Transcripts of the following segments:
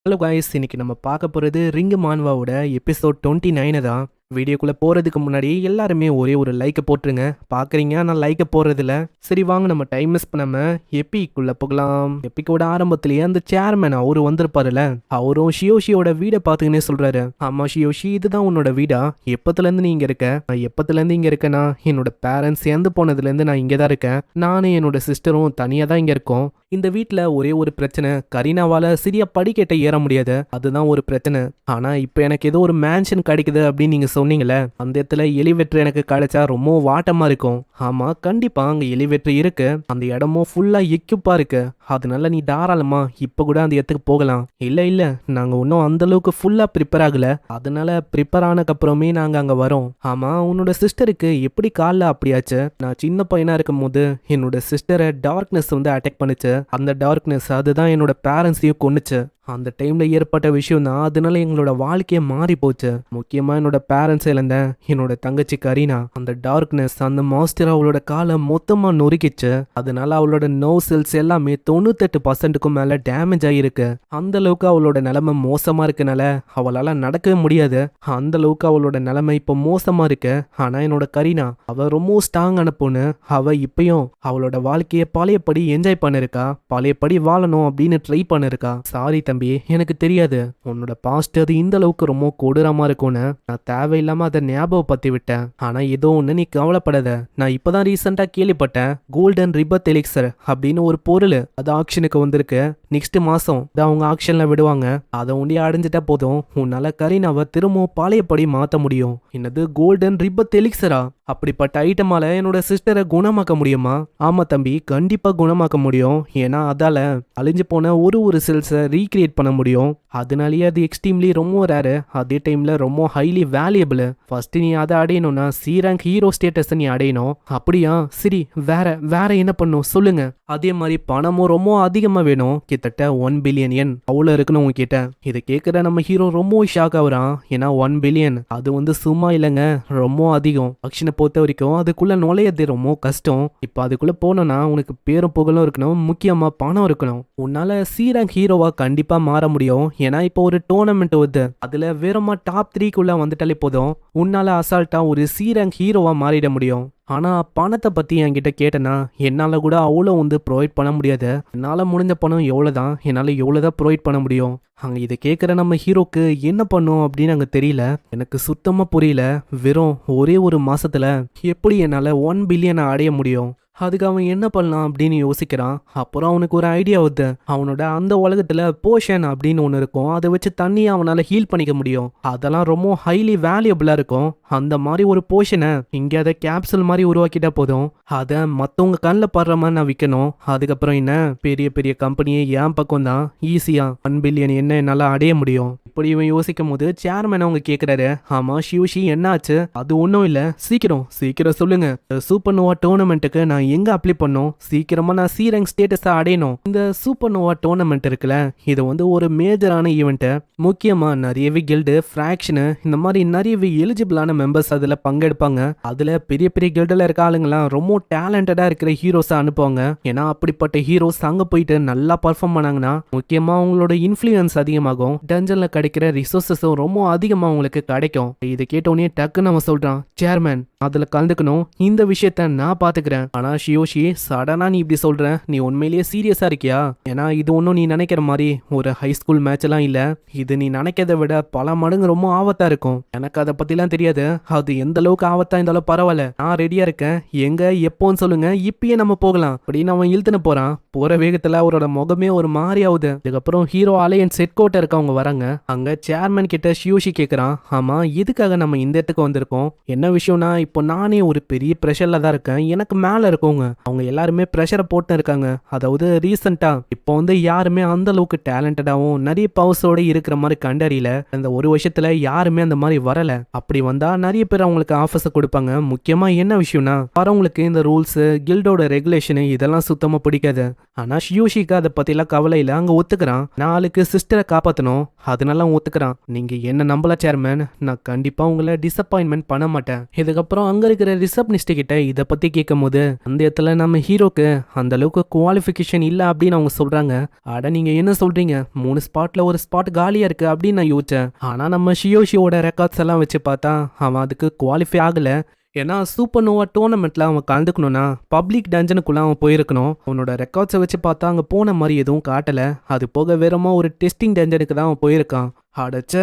Hello guys, இன்னைக்கு நம்ம பார்க்க போகிறது ரிங்கு மான்வாவோட எபிசோட் 29 தான். வீடியோக்குள்ளே போகிறதுக்கு முன்னாடி எல்லாருமே ஒரே ஒரு லைக்கை போட்டுருங்க. பார்க்குறீங்க நான் லைக்கை போடுறதில்ல. சரி வாங்க நம்ம டைம் மிஸ் பண்ணாமல் எப்பிக்குள்ளே போகலாம். எப்பிக்கோட ஆரம்பத்திலேயே அந்த சேர்மேன் அவரு வந்திருப்பாருல, அவரும் ஷியோஷியோட வீடை பார்த்துக்கினே சொல்கிறாரு. ஆமாம் ஷியோஷி, இதுதான் உன்னோட வீடா? எப்பத்துலேருந்து நீ இங்கே இருக்க? நான் எப்பத்துலேருந்து இங்கே இருக்கேன்னா என்னோட பேரண்ட்ஸ் இறந்து போனதுலேருந்து நான் இங்கே தான் இருக்கேன். நானும் என்னோட சிஸ்டரும் தனியாக தான் இங்கே இருக்கோம். இந்த வீட்டில் ஒரே ஒரு பிரச்சனை, கரீனாவால் சரியா படிக்கட்டை ஏற முடியாது, அதுதான் ஒரு பிரச்சனை. ஆனால் இப்போ எனக்கு ஏதோ ஒரு மேன்ஷன் கிடைக்குது அப்படின்னு நீங்கள் சொன்னீங்களே, அந்த இடத்துல எலிவேட்டர் எனக்கு கிடைச்சா ரொம்ப வாட்டமாக இருக்கும். ஆமாம், கண்டிப்பாக அங்கே எலிவேட்டர் இருக்கு, அந்த இடமும் ஃபுல்லாக எக்யூப்பாக இருக்கு. அதனால நீ தாராளமா இப்போ கூட அந்த இடத்துக்கு போகலாம். இல்லை நாங்கள் இன்னும் அந்த அளவுக்கு ஃபுல்லாக ப்ரிப்பேர் ஆகலை, அதனால ப்ரிப்பேர் ஆனதுக்கப்புறமே நாங்கள் அங்கே வரோம். ஆமாம், உன்னோட சிஸ்டருக்கு எப்படி காலில் அப்படியாச்சு? நான் சின்ன பையனாக இருக்கும் போது என்னோட சிஸ்டரை டார்க்னஸ் அட்டாக் பண்ணுச்சு. அந்த டார்க்னஸ் அதுதான் என்னோட பேரண்ட்ஸையும் கொன்னுச்சு. அந்த டைம்ல ஏற்பட்ட விஷயம் தான், அதனால எங்களோட வாழ்க்கையே மாறி போச்சு. முக்கியமா என்னோட பேரண்ட்ஸ் இழந்தேன். என்னோட தங்கச்சி கரீனா, அந்த டார்க்னஸ் அந்த மாஸ்டர் அவளோட காலை மொத்தமா நொறுக்கிச்சு. அதனால அவளோட நர்வ் செல்ஸ் எல்லாமே 98%க்கும் மேல டேமேஜ் ஆகிருக்கு. அந்த அளவுக்கு அவளோட நிலைமை மோசமா இருக்கனால அவளால நடக்கவே முடியாது. அந்த அளவுக்கு அவளோட நிலைமை இப்போ மோசமா இருக்கு. ஆனா என்னோட கரீனா, அவ ரொம்ப ஸ்ட்ராங்கான பொண்ணு. அவ இப்பயும் அவளோட வாழ்க்கையை பழையபடி என்ஜாய் பண்ணிருக்கா, பழையபடி வாழணும் அப்படின்னு ட்ரை பண்ணிருக்கா. சாரி தம்பி, எனக்கு தெரியாது உன்னோட பாஸ்ட் அது இந்த அளவுக்கு ரொம்ப கொடூரமா இருக்கும்னு. நான் தேவையில்லாம அதை ஞாபகப்படுத்தி விட்டேன். ஆனா ஏதோ ஒண்ணு, நீ கவலைப்படாத. நான் இப்பதான் ரீசெண்டா கேள்விப்பட்டேன், கோல்டன் ரிபத் எலிக்சர் அப்படின்னு ஒரு பொருள் அது ஆக்ஷனுக்கு வந்திருக்கு. நெக்ஸ்ட் மாசம் அவங்க ஆக்ஷன்ல விடுவாங்க. அதை ஒண்டி அடைஞ்சிட்டா போதும், உன்னால கரீனாவை திரும்பவும் பழையபடி மாத்த முடியும். என்னது கோல்டன் ரிபத் எலிக்சரா? அப்படிப்பட்ட ஐட்டமால என்னோட சிஸ்டரை குணமாக்க முடியுமா? ஆமா தம்பி, கண்டிப்பா குணமாக்க முடியும். ஏன்னா அதால அழிஞ்சு போன ஒரு செல்ஸை ரீக்ரியேட் பண்ண முடியும். அதனாலேயே அது எக்ஸ்ட்ரீம்லி ரொம்ப ரேரு, அதே டைம்ல ரொம்ப ஹைலி வேல்யூபிள். ஃபர்ஸ்ட் நீ அதை அடையணும்னா சி ரேங்க் ஹீரோ ஸ்டேட்டஸ் நீ அடையணும். அப்படியா? சரி, வேற என்ன பண்ணும் சொல்லுங்க. அதே மாதிரி பணமும் ரொம்ப அதிகமா வேணும், கிட்டத்தட்ட 1 பில்லியன் yen அவ்வளோ இருக்குன்னு உங்ககிட்ட. இதை கேட்குற நம்ம ஹீரோ ரொம்ப ஷாக் ஆகுறான். ஏன்னா 1 பில்லியன் அது சும்மா இல்லைங்க, ரொம்ப அதிகம். ஆக்ஷனை பொறுத்த வரைக்கும் அதுக்குள்ள நுழையது ரொம்ப கஷ்டம். இப்போ அதுக்குள்ள போனோம்னா உனக்கு பேரும் புகழும் இருக்கணும், முக்கியமா பணம் இருக்கணும். உன்னால சி ரேங்க் ஹீரோவா கண்டிப்பா மாற முடியும். ஏன்னா இப்போ ஒரு டோர்னமெண்ட் வருது, அதுல வேறமா டாப் 3க்குள்ள வந்துட்டாலே போதும், உன்னால அசால்ட்டா ஒரு சி ரேங்க் ஹீரோவா மாறிட முடியும். ஆனா பணத்தை பத்தி என்கிட்ட கேட்டனா என்னால கூட அவ்வளோ ப்ரொவைட் பண்ண முடியாது. என்னால முடிஞ்ச பணம் எவ்வளவுதான், என்னால எவ்வளவுதான் ப்ரொவைட் பண்ண முடியும். அங்க இதை கேட்குற நம்ம ஹீரோக்கு என்ன பண்ணும் அப்படின்னு அங்க தெரியல. எனக்கு சுத்தமா புரியல. வெறும் ஒரே ஒரு மாசத்துல எப்படி என்னால 1 பில்லியனை அடைய முடியும்? அதுக்கு அவன் என்ன பண்ணலாம் அப்படின்னு யோசிக்கிறான். அப்புறம் அவனுக்கு ஒரு ஐடியா வருது. அவனோட அந்த உலகத்துல போஷன் அப்படின்னு ஒன்று இருக்கும், அதை வச்சு தண்ணியை அவனால ஹீல் பண்ணிக்க முடியும். அதெல்லாம் ரொம்ப ஹைலி வேல்யூபிளா இருக்கும். அந்த மாதிரி ஒரு போஷனை இங்கே அதை கேப்சூல் மாதிரி உருவாக்கிட்டா போதும், அதை மற்றவங்க கண்ணில் படுற மாதிரி நான் விற்கணும். அதுக்கப்புறம் என்ன, பெரிய பெரிய கம்பெனியை என் பக்கம் தான் ஈஸியா 1 பில்லியன் என்ன என்னால் அடைய முடியும். இப்படி இவன் யோசிக்கும் போது சேர்மேன் அவங்க கேட்குறாரு, ஆமா ஷியூஷி என்னாச்சு? அது ஒன்றும் இல்லை, சீக்கிரம் சொல்லுங்க. சூப்பர் நோவா டோர்னமெண்ட்டுக்கு நான் எங்க அப்ளை பண்ணும்? சீக்கிரமா நான் சி ரேங்க் ஸ்டேட்டஸை அடையணும். இந்த சூப்பர் நோவா டோர்னமெண்ட் இருக்குல்ல, இது ஒரு மேஜரான ஈவெண்ட். முக்கியமா நிறையவே கில்டு, ஃபிராக்ஷனு, இந்த மாதிரி நிறையவே எலிஜிபிளான மெம்பர்ஸ் அதில் பங்கெடுப்பாங்க. அதில் பெரிய பெரிய கில்டில் இருக்க ஆளுங்களாம் ரொம்ப டேலண்டடாக இருக்கிற ஹீரோஸை அனுப்புவாங்க. ஏன்னா அப்படிப்பட்ட ஹீரோஸ் அங்கே போயிட்டு நல்லா பர்ஃபார்ம் பண்ணாங்கன்னா முக்கியமாக அவங்களோட இன்ஃப்ளூயன்ஸ் அதிகமாகும், டஞ்சனில் கிடைக்கிற ரிசோர்ஸஸும் ரொம்ப அதிகமாக அவங்களுக்கு கிடைக்கும். இதை கேட்டோடனே டக்குன்னு அவன் சொல்கிறான், சேர்மேன் அதில் கலந்துக்கணும், இந்த விஷயத்த நான் பார்த்துக்கிறேன். ஆனால் ஷியோஷி, சடனாக நீ இப்படி சொல்கிற, நீ உண்மையிலேயே சீரியஸாக இருக்கியா? ஏன்னா இது ஒன்றும் நீ நினைக்கிற மாதிரி ஒரு ஹை ஸ்கூல் மேட்ச்லாம் இல்லை. இது நீ நினைக்கிறத விட பல மடங்கு ரொம்ப ஆபத்தாக இருக்கும். எனக்கு அதை பற்றிலாம் தெரியாது, அது எந்த அளவுக்கு ஆபத்தாக இருந்தாலும் பரவாயில்ல, நான் ரெடியாக இருக்கேன். எங்க எப்போன்னு சொல்லுங்க, இப்பயே நம்ம போகலாம் அப்படின்னு அவன் இழுத்துன்னு போகிறான். போகிற வேகத்தில் அவரோட முகமே ஒரு மாதிரி ஆகுது. அதுக்கப்புறம் ஹீரோ அலையன்ஸ் ஹெட் குவார்ட்டருக்கு அவங்க வராங்க. அங்கே சேர்மன் கிட்ட ஷியோஷி கேட்குறான், ஆமாம் எதுக்காக நம்ம இந்த இடத்துக்கு வந்திருக்கோம்? என்ன விஷயம்னா, இப்போ நானே ஒரு பெரிய ப்ரெஷரில் தான் இருக்கேன். எனக்கு மேலே இருக்கவங்க அவங்க எல்லாருமே ப்ரெஷரை போட்டு இருக்காங்க. அதாவது ரீசெண்டாக இப்போ யாருமே அந்த அளவுக்கு டேலண்டடாகவும் நிறைய பவர்ஸோட இருக்கிற மாதிரி கண்டறியல. அந்த ஒரு வருஷத்துல யாருமே அந்த மாதிரி வரல. அப்படி வந்தா நிறைய பேர் அவங்களுக்கு ஆஃபர்ஸை கொடுப்பாங்க. முக்கியமா என்ன விஷயம்னா, வரவங்களுக்கு இந்த ரூல்ஸ், கில்டோட ரெகுலேஷன் இதெல்லாம் சுத்தமா பிடிக்காது. ஆனா ஷியோஷிக்கு அதை பத்திலாம் கவலை இல்லை, அங்க ஒத்துக்கிறான். நாளுக்கு சிஸ்டரை காப்பாற்றணும், அதனால அவன் ஒத்துக்கிறான். நீங்க என்ன நம்பல சேர்மேன், நான் கண்டிப்பா உங்களை டிசப்பாயின்மெண்ட் பண்ண மாட்டேன். இதுக்கப்புறம் அங்க இருக்கிற ரிசப்ஷனிஸ்ட் கிட்ட இதை பத்தி கேட்கும் போது அந்த அந்த இடத்துல நம்ம ஹீரோக்கு அந்த அளவுக்கு குவாலிஃபிகேஷன் இல்லை அப்படின்னு அவங்க சொல்றாங்க. அட நீங்க என்ன சொல்றீங்க, 3 ஸ்பாட்ல ஒரு ஸ்பாட் காலியா இருக்கு அப்படின்னு நான் யோசிச்சேன். ஆனா நம்ம ஷியோஷியோட ரெக்கார்ட்ஸ் எல்லாம் வச்சு பார்த்தா அவன் அதுக்கு குவாலிஃபை ஆகல. ஏன்னா சூப்பர் நோவா டோர்னமெண்ட்ல அவன் கலந்துக்கணும்னா பப்ளிக் டஞ்சனுக்குள்ள அவன் போயிருக்கணும். அவனோட ரெக்கார்ட்ஸை வச்சு பார்த்தா அங்கே போன மாதிரி எதுவும் காட்டல. அது போக வெறுமா ஒரு டெஸ்டிங் டஞ்சனுக்கு தான் அவன் போயிருக்கான். அடச்ச,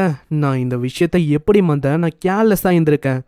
நான் இந்த விஷயத்த எப்படி நான் கேர்லெஸ்ஸாக இருந்திருக்கேன்.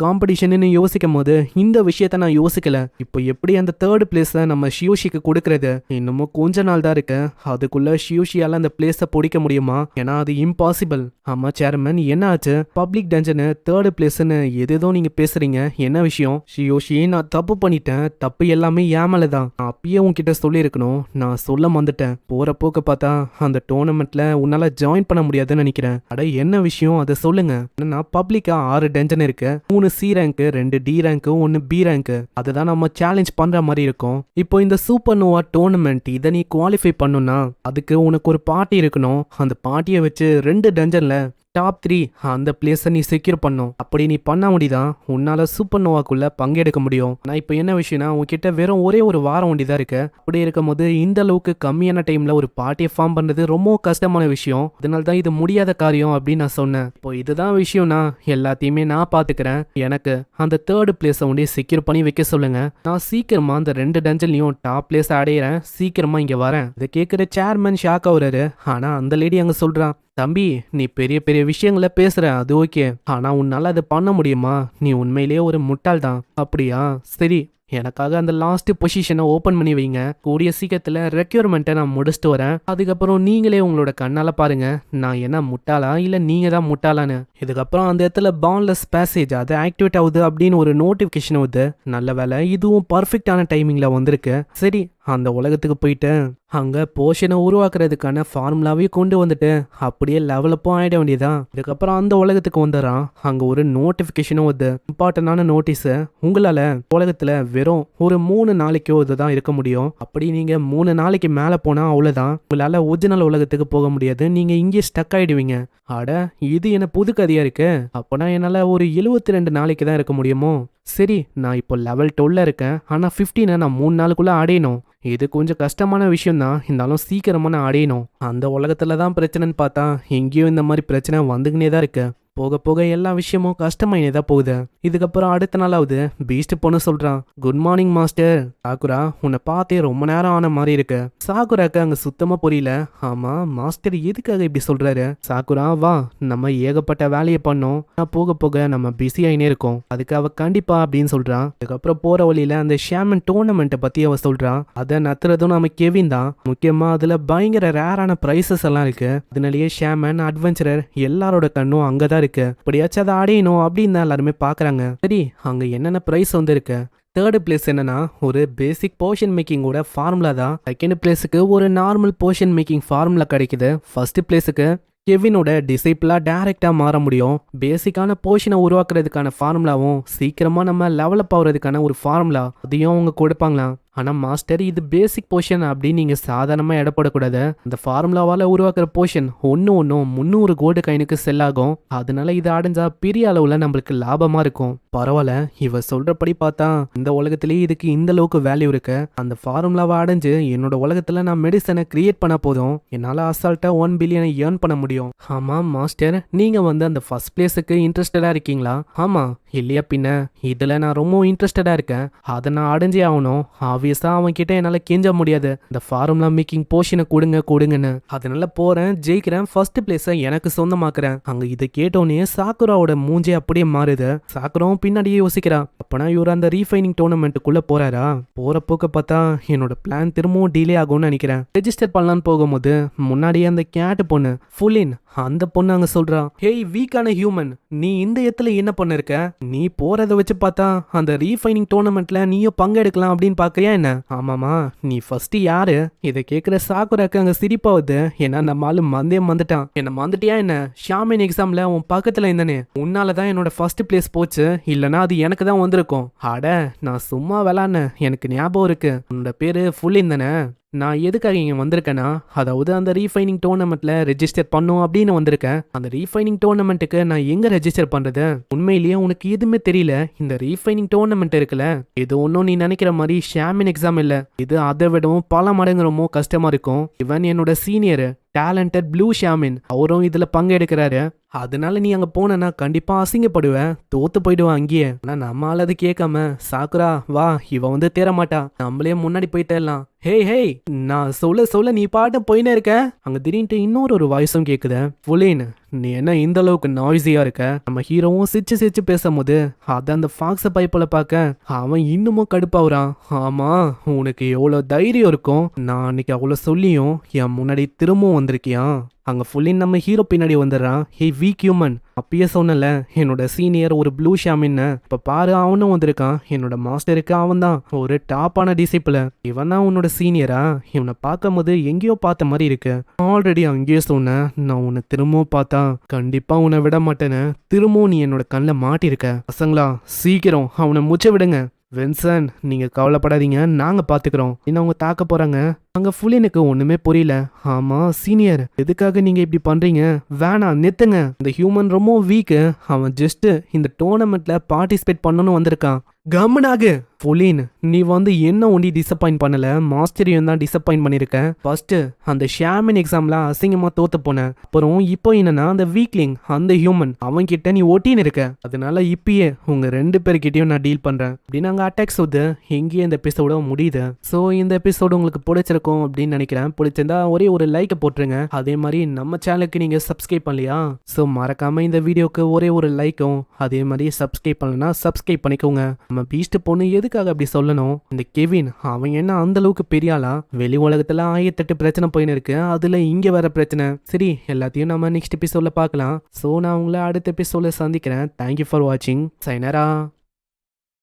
காம்படிஷன்னு யோசிக்கும் போது இந்த விஷயத்த நான் யோசிக்கல. இப்போ எப்படி அந்த 3rd பிளேஸை நம்ம ஷியோஷிக்கு கொடுக்கறது? இன்னமும் கொஞ்ச நாள் தான் இருக்கு. அதுக்குள்ள ஷியோஷியால அந்த பிளேஸை பிடிக்க முடியுமா? ஏன்னா அது இம்பாசிபிள். ஆமா சேர்மன், என்ன ஆச்சு? பப்ளிக் டஞ்சனு 3rd பிளேஸ்ன்னு எதேதோ நீங்க பேசுறீங்க, என்ன விஷயம்? ஷியோஷி, நான் தப்பு பண்ணிட்டேன். தப்பு எல்லாமே ஏமல தான். நான் அப்பயே உன்கிட்ட சொல்லியிருக்கணும். நான் சொல்ல வந்துட்டேன். போற போக்க பார்த்தா அந்த டோர்னமெண்ட்ல உன்னால ஜாயின் பண்ண முடியாது நினைக்கிறேன். அட என்ன விஷயம், அதை சொல்லுங்க. நான் பப்ளிக்கா 6 டஞ்சன் இருக்கு, 3 C rank, 2 D rank, 1 B rank. அதுதான் நம்ம சேலஞ்ச் பண்ற மாதிரி இருக்கும். இப்போ இந்த சூப்பர் நோவா டோர்னமெண்ட் இதை நீ குவாலிஃபை பண்ணுனா அதுக்கு உனக்கு ஒரு பார்ட்டி இருக்கணும். அந்த பார்ட்டியை வச்சு 2 டஞ்சன்ல டாப் 3 அந்த பிளேஸை நீ செக்யூர் பண்ணும். அப்படி நீ பண்ண முடியுதான் உன்னால சூப்பர் நோவாக்குள்ள பங்கெடுக்க முடியும். நான் இப்போ என்ன விஷயம்னா உன்கிட்ட வெறும் ஒரே ஒரு வாரம் ஒண்டிதான் இருக்கு. அப்படி இருக்கும் போது இந்த அளவுக்கு கம்மியான டைம்ல ஒரு பார்ட்டியை ஃபார்ம் பண்றது ரொம்ப கஷ்டமான விஷயம். அதனால தான் இது முடியாத காரியம் அப்படின்னு நான் சொன்னேன். இப்போ இதுதான் விஷயம்னா எல்லாத்தையுமே நான் பாத்துக்கிறேன். எனக்கு அந்த 3rd பிளேஸை ஒண்டி செக்யூர் பண்ணி வைக்க சொல்லுங்க. நான் சீக்கிரமா அந்த 2 டஞ்சன்லயும் டாப் பிளேஸ் அடையிறேன். சீக்கிரமா இங்க வரேன். இதை கேட்கிற சேர்மன் ஷாக் ஆகுறாரு. ஆனா அந்த லேடி அங்க சொல்றான், தம்பி நீ பெரிய பெரிய விஷயங்களை பேசுற, அது ஓகே. ஆனா உன்னால அதை பண்ண முடியுமா? நீ உண்மையிலேயே ஒரு முட்டாள் தான். அப்படியா? சரி, எனக்காக அந்த லாஸ்ட் பொசிஷனை ஓபன் பண்ணி வைங்க. கூடிய சீக்கிரத்துல ரெக்யூர்மெண்ட்டை நான் முடிச்சுட்டு வரேன். அதுக்கப்புறம் நீங்களே உங்களோட கண்ணால பாருங்க நான் என்ன முட்டாளா இல்ல நீங்க தான் முட்டாளான்னு. இதுக்கப்புறம் அந்த இடத்துல பான்லெஸ் பேசேஜ் அது ஆக்டிவேட் ஆகுது அப்படின்னு ஒரு நோட்டிபிகேஷன் வருது. நல்ல வேலை, இதுவும் பர்ஃபெக்டான டைமிங்ல வந்திருக்கு. சரி, அந்த உலகத்துக்கு போயிட்டு அங்க போஷனை உருவாக்குறதுக்கான ஃபார்முலாவே கொண்டு வந்துட்டு அப்படியே லெவலப்பும் ஆயிட வேண்டியதான். இதுக்கப்புறம் அந்த உலகத்துக்கு வந்துடுறான். அங்க ஒரு நோட்டிபிகேஷனும் வருது, இம்பார்ட்டன்டான நோட்டீஸ். உங்களால உலகத்துல வெறும் ஒரு 3 நாளைக்கோ இதுதான் இருக்க முடியும். அப்படி நீங்க 3 நாளைக்கு மேல போனா அவ்வளவுதான், உங்களால ஒரிஜினல் உலகத்துக்கு போக முடியாது. நீங்க இங்கே ஸ்டக் ஆயிடுவீங்க. அட இது என்ன புது கதையா இருக்கு? அப்பனா என்னால ஒரு 72 நாளைக்கு தான் இருக்க முடியுமோ? சரி, நான் இப்போ லெவல் 12 இருக்கேன். ஆனா 15 நான் 3 நாளுக்குள்ள அடையணும். இது கொஞ்சம் கஷ்டமான விஷயம் தான், இருந்தாலும் சீக்கிரமா நான் அடையணும். அந்த உலகத்துல தான் பிரச்சனைன்னு பார்த்தா எங்கேயும் இந்த மாதிரி பிரச்சனை வந்துக்கினே தான் இருக்கு. போக போக எல்லா விஷயமும் கஷ்டமாயினே தான் போகுது. இதுக்கப்புறம் அடுத்த நாளாவது பீஸ்ட் பொண்ணு சொல்றான், குட் மார்னிங் மாஸ்டர். சாக்குரா, உன்னை பார்த்தே ரொம்ப நேரம் ஆன மாதிரி இருக்கு. சாக்குராக்கு அங்க சுத்தமா புரியல. ஆமா மாஸ்டர் எதுக்காக இப்படி சொல்றாரு? சாக்குரா வா, நம்ம ஏகப்பட்ட வேலையை பண்ணோம். நான் போக போக நம்ம பிஸி ஆயினே இருக்கோம். அதுக்கு அவ கண்டிப்பா அப்படின்னு சொல்றான். அதுக்கப்புறம் போற வழியில அந்த ஷேமன் டோர்னமெண்ட்டை பத்தி அவ சொல்றான். அதை நத்துறதும் நம்ம கெவின் தான். முக்கியமா அதுல பயங்கர ரேரான பிரைசஸ் எல்லாம் இருக்கு. அதனாலேயே ஷேமன் அட்வென்ச்சரர் எல்லாரோட கண்ணும் அங்கதான் இருக்கு. இப்படியாச்சும் அதை அடையணும் அப்படின்னு தான் எல்லாருமே பாக்குறாங்க. சரி, அங்க என்னென்ன பிரைஸ் வந்து இருக்கு? 3rd பிளேஸ் என்னன்னா ஒரு பேசிக் போர்ஷன் மேக்கிங்கோட ஃபார்முலா தான். 2nd பிளேஸுக்கு ஒரு நார்மல் போர்ஷன் மேக்கிங் ஃபார்முலா கிடைக்குது. 1st பிளேஸுக்கு கெவினோட டிசைப்பிளா டைரக்டா மாற முடியும். பேசிக்கான போர்ஷனை உருவாக்குறதுக்கான ஃபார்முலாவும் சீக்கிரமா நம்ம லெவலப் ஆகுறதுக்கான ஒரு ஃபார்முலா அதையும் அவங்க கொடுப்பாங்களாம். ஆனா மாஸ்டர் இது பேசிக் போர்ஷன் அப்படின்னு நீங்க சாதாரணமா இடப்படக்கூடாது. அந்த ஃபார்முலாவால உருவாக்குற போர்ஷன் ஒன்னும் 300 கோல்டு காயினுக்கு செல் ஆகும். அதனால இதை அடைஞ்சா பெரிய அளவுல நம்மளுக்கு லாபமா இருக்கும். பரவாயில்ல, இவ சொல்றபடி பார்த்தா இந்த உலகத்திலேயே இதுக்கு இந்த அளவுக்கு வேல்யூ இருக்கு. அந்த ஃபார்முலாவை அடைஞ்சு என்னோட உலகத்துல நான் மெடிசனை கிரியேட் பண்ண போதும் என்னால அசால்ட்டா 1 பில்லியனை ஏர்ன் பண்ண முடியும். ஆமா மாஸ்டர், நீங்க வந்து அந்த ஃபர்ஸ்ட் பிளேஸுக்கு இன்ட்ரெஸ்டடா இருக்கீங்களா? ஆமா, இல்லையா பின்ன இதுல நான் ரொம்ப இன்ட்ரெஸ்டடா இருக்கேன். அதை நான் அடைஞ்சே ஆகணும். ஆப்வியஸா அவன் கிட்ட என்னால கெஞ்ச முடியாது, இந்த ஃபார்முலா மேக்கிங் போர்ஷனை கொடுங்கன்னு. அதனால போறேன், ஜெயிக்கிறேன், ஃபர்ஸ்ட் பிளேஸை எனக்கு சொந்தமாக்குறேன். அங்க இதை கேட்டோன்னே சாக்குராவோட மூஞ்சே அப்படியே மாறுது. சாக்குராவும் பின்னாடியே யோசிக்கிறா. அப்பனா இவர் அந்த ரீஃபைனிங் டோர்னமெண்ட்டுக்குள்ள போறாரா? போற போக்க பார்த்தா என்னோட பிளான் திரும்பவும் டிலே ஆகும்னு நினைக்கிறேன். ரெஜிஸ்டர் பண்ணலான்னு போகும்போது முன்னாடியே அந்த கேட் பொண்ணு ஃபுல்லின் அந்த பொண்ணு அங்க சொல்றா, ஹேய் வீக்கான ஹியூமன், நீ இந்த இடத்துல என்ன பண்ணிருக்க? நீ போறத வச்சு பார்த்தா அந்த ரீஃபைனிங் டோர்னமெண்ட்ல நீயும் பங்கெடுக்கலாம் அப்படின்னு பாக்குறியா என்ன? ஆமாமா, நீ ஃபர்ஸ்ட் யாரு? இதை கேட்கிற சாக்குராக்கு அங்க சிரிப்பாவுது. ஏன்னா நம்ம ஆளு வந்துட்டான். என்ன மறந்துட்டியா என்ன? ஷாமின் எக்ஸாம்ல உன் பக்கத்துல இருந்தனே, உன்னாலதான் என்னோட ஃபர்ஸ்ட் பிளேஸ் போச்சு. இல்லனா அது எனக்கு தான் வந்திருக்கும். அட நான் சும்மா விளாட்னேன், எனக்கு ஞாபகம் இருக்கு. உன்னோட பேரு ஃபுல்லின் தானே? நான் எதுக்காக இங்கே வந்திருக்கேன்னா, அதாவது அந்த ரீஃபைனிங் டோர்னமெண்ட்டில் ரெஜிஸ்டர் பண்ணும் அப்படின்னு வந்திருக்கேன். அந்த ரீஃபைனிங் டோர்னமெண்ட்டுக்கு நான் எங்கே ரெஜிஸ்டர் பண்ணுறது? உண்மையிலேயே உனக்கு எதுவுமே தெரியல. இந்த ரீஃபைனிங் டோர்னமெண்ட் இருக்குல்ல, இது ஒன்றும் நீ நினைக்கிற மாதிரி ஷாமின் எக்ஸாம் இல்லை. இது அதை விடவும் பல மடங்கு ரொம்ப கஷ்டமாக இருக்கும். இவன் என்னோட சீனியர் டேலண்டட் ப்ளூ ஷாமின், அவரும் இதில் பங்கெடுக்கிறாரு. அதனால நீ அங்கே போனா கண்டிப்பா அசிங்கப்படுவேன், தோத்து போயிடுவான் அங்கேயே. ஆனால் நம்மளால அது கேட்காம சாக்குரா வா, இவன் வந்து தேர மாட்டா, நம்மளே முன்னாடி போயிட்டேலாம். ஹேய் ஹேய், நான் சொல்ல நீ பாட்டு போயினே இருக்க. அங்க திடீர்னு இன்னொரு வாய்ஸும் கேக்குது. புலின், நீ என்ன இந்த அளவுக்கு நாய்ஸியா இருக்க? நம்ம ஹீரோவும் சிரிச்சு பேசும்போது அத அந்த ஃபாக்ஸ பைப்பில் பார்க்க அவன் இன்னமும் கடுப்பாவுறான். ஆமா, உனக்கு எவ்வளவு தைரியம் இருக்கும்? நான் அன்னைக்கு அவ்வளவு சொல்லியும் என் முன்னாடி திரும்பவும் வந்திருக்கியா? அங்க ஃபுல்லின் நம்ம ஹீரோ பின்னாடி வந்துடுறான். ஹே வீக் ஹியூமன், அப்பயே சொன்னல என்னோட சீனியர் ஒரு ப்ளூ ஷாமின்னு. இப்ப பாரு அவனும் வந்திருக்கான். என்னோட மாஸ்டருக்கு அவன் தான் ஒரு டாப்பான டிசிப்ள. இவன் தான் உன்னோட சீனியரா? இவனை பார்க்கும் போது எங்கேயோ பார்த்த மாதிரி இருக்கு. ஆல்ரெடி அங்கேயே சொன்னேன், நான் உன்னை திரும்பவும் பார்த்தா கண்டிப்பா உன்னை விட மாட்டேன்னு. திரும்பவும் நீ என்னோட கண்ணில் மாட்டிருக்க. பசங்களா சீக்கிரம் அவனை முச்ச விடுங்க. வின்சன், நீங்க கவலைப்படாதீங்க, நாங்க பாத்துக்கிறோம். இன்னும் அவங்க தாக்க போறாங்க. அங்க ஃபுல்லினுக்கு ஒண்ணுமே புரியல. ஆமா சீனியர், எதுக்காக நீங்க இப்படி பண்றீங்க? வேணாம் நிறுத்துங்க. இந்த ஹியூமன் ரொம்ப வீக்கு. அவன் ஜஸ்ட் இந்த டோர்னமெண்ட்ல பார்ட்டிசிபேட் பண்ணணும்னு வந்திருக்கான். கம்முனாகு. ஃபுல்லின், நீ வந்து என்ன ஒண்டி டிசப்பாயிண்ட் பண்ணல, மாஸ்டரையும் தான் டிசப்பாயிண்ட் பண்ணிருக்க. ஃபர்ஸ்ட் அந்த ஷாமின் எக்ஸாம்ல அசிங்கமா தோத்து போன. அப்புறம் இப்போ என்னன்னா அந்த வீக்லிங் அந்த ஹியூமன் அவன் கிட்ட நீ ஒட்டின்னு இருக்க. அதனால இப்பயே உங்க 2 பேர்கிட்டயும் நான் டீல் பண்றேன் அப்படின்னு அங்க அட்டாக்ஸ் வந்து எங்கேயே இந்த எபிசோட முடியுது. ஸோ இந்த எபிசோடு உங்களுக்கு பிடிச்சிருக்கும் அப்படின்னு நினைக்கிறேன். பிடிச்சிருந்தா ஒரே ஒரு லைக்கை போட்டுருங்க. அதே மாதிரி நம்ம சேனலுக்கு நீங்க சப்ஸ்கிரைப் பண்ணலையா? ஸோ மறக்காம இந்த வீடியோக்கு ஒரே ஒரு லைக்கும், அதே மாதிரி சப்ஸ்கிரைப் பண்ணலன்னா சப்ஸ்கிரைப் பண்ணிக்கோங்க. நம்ம பீஸ்ட் பொண்ணு எதுக்காக அப்படி சொல்லணும்? இந்த கெவின் அவன் என்ன அந்த அளவுக்கு பெரியாளா? வெளி உலகத்துல 1008 பிரச்சனை போயின்னு இருக்கு, அதுல இங்க வர பிரச்சனை. சரி, எல்லாத்தையும் நம்ம நெக்ஸ்ட் எபிசோட்ல பார்க்கலாம். ஸோ நான் உங்களை அடுத்த எபிசோட்ல சந்திக்கிறேன். தேங்க்யூ ஃபார் வாட்சிங். சைனரா.